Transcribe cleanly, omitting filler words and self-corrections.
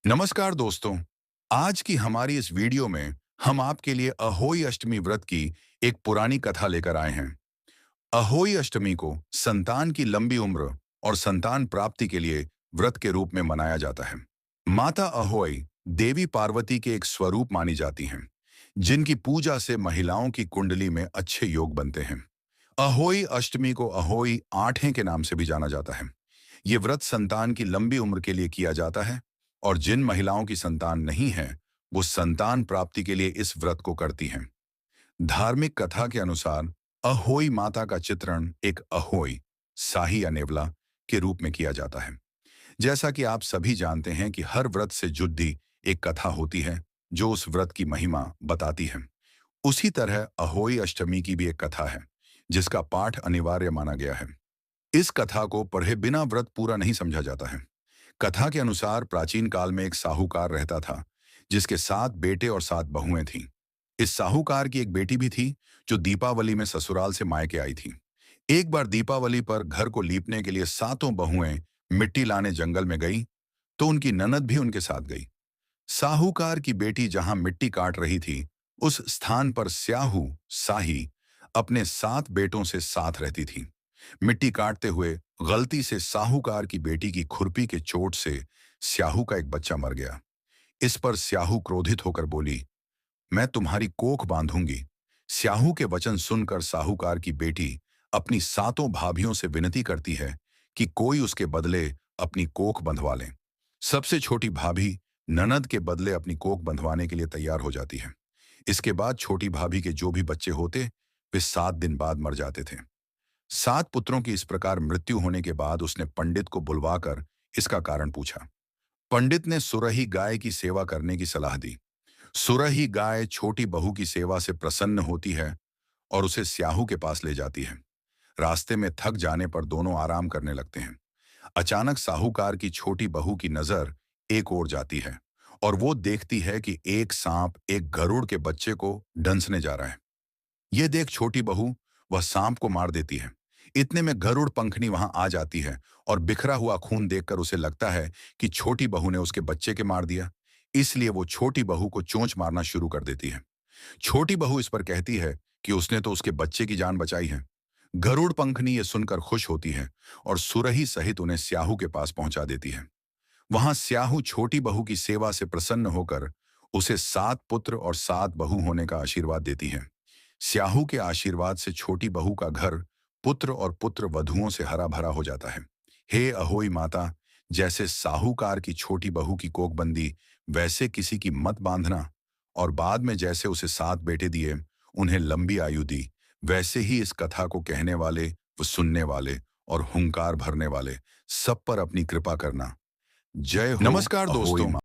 नमस्कार दोस्तों। आज की हमारी इस वीडियो में हम आपके लिए अहोई अष्टमी व्रत की एक पुरानी कथा लेकर आए हैं। अहोई अष्टमी को संतान की लंबी उम्र और संतान प्राप्ति के लिए व्रत के रूप में मनाया जाता है। माता अहोई देवी पार्वती के एक स्वरूप मानी जाती हैं, जिनकी पूजा से महिलाओं की कुंडली में अच्छे योग बनते हैं। अहोई अष्टमी को अहोई आठें के नाम से भी जाना जाता है। ये व्रत संतान की लंबी उम्र के लिए किया जाता है और जिन महिलाओं की संतान नहीं है, वो संतान प्राप्ति के लिए इस व्रत को करती हैं। धार्मिक कथा के अनुसार अहोई माता का चित्रण एक अहोई, शाही या नेवला के रूप में किया जाता है। जैसा कि आप सभी जानते हैं कि हर व्रत से जुड़ी एक कथा होती है जो उस व्रत की महिमा बताती है। उसी तरह अहोई अष्टमी की भी एक कथा है जिसका पाठ अनिवार्य माना गया है। इस कथा को पढ़े बिना व्रत पूरा नहीं समझा जाता है। कथा के अनुसार प्राचीन काल में एक साहूकार रहता था जिसके 7 बेटे और 7 बहुएं थीं। इस साहूकार की एक बेटी भी थी जो दीपावली में ससुराल से मायके आई थी। एक बार दीपावली पर घर को लीपने के लिए सातों बहुएं मिट्टी लाने जंगल में गई तो उनकी ननद भी उनके साथ गई। साहूकार की बेटी जहां मिट्टी काट रही थी, उस स्थान पर स्याहू साही अपने 7 बेटों से साथ रहती थी। मिट्टी काटते हुए गलती से साहूकार की बेटी की खुरपी के चोट से स्याहू का एक बच्चा मर गया। इस पर स्याहू क्रोधित होकर बोली, मैं तुम्हारी कोख बांधूंगी। स्याहू के वचन सुनकर साहूकार की बेटी अपनी सातों भाभियों से विनती करती है कि कोई उसके बदले अपनी कोख बंधवा ले। सबसे छोटी भाभी ननद के बदले अपनी कोख बंधवाने के लिए तैयार हो जाती है। इसके बाद छोटी भाभी के जो भी बच्चे होते, वे 7 दिन बाद मर जाते थे। 7 पुत्रों की इस प्रकार मृत्यु होने के बाद उसने पंडित को बुलवाकर इसका कारण पूछा। पंडित ने सुरही गाय की सेवा करने की सलाह दी। सुरही गाय छोटी बहू की सेवा से प्रसन्न होती है और उसे स्याहू के पास ले जाती है। रास्ते में थक जाने पर दोनों आराम करने लगते हैं। अचानक साहूकार की छोटी बहू की नजर एक ओर जाती है और वो देखती है कि एक सांप एक गरुड़ के बच्चे को डंसने जा रहा है। ये देख छोटी बहू वह सांप को मार देती है। इतने में गरुड़ पंखनी वहां आ जाती है और बिखरा हुआ खून देखकर उसे लगता है कि छोटी बहू ने उसके बच्चे के मार दिया। इसलिए वो छोटी बहू को चोंच मारना शुरू कर देती है। छोटी बहू इस पर कहती है कि उसने तो उसके बच्चे की जान बचाई है। गरुड़ पंखनी ये सुनकर खुश होती है और सुरही सहित उन्हें स्याहू के पास पहुंचा देती है। वहां स्याहू छोटी बहू की सेवा से प्रसन्न होकर उसे 7 पुत्र और 7 बहू होने का आशीर्वाद देती है। स्याहू के आशीर्वाद से छोटी बहू का घर पुत्र और पुत्र वधुओं से हरा भरा हो जाता है। हे अहोई माता, जैसे साहूकार की छोटी बहू की कोखबंदी वैसे किसी की मत बांधना, और बाद में जैसे उसे 7 बेटे दिए, उन्हें लंबी आयु दी, वैसे ही इस कथा को कहने वाले, वो सुनने वाले और हुंकार भरने वाले सब पर अपनी कृपा करना। जय हो। नमस्कार दोस्तों।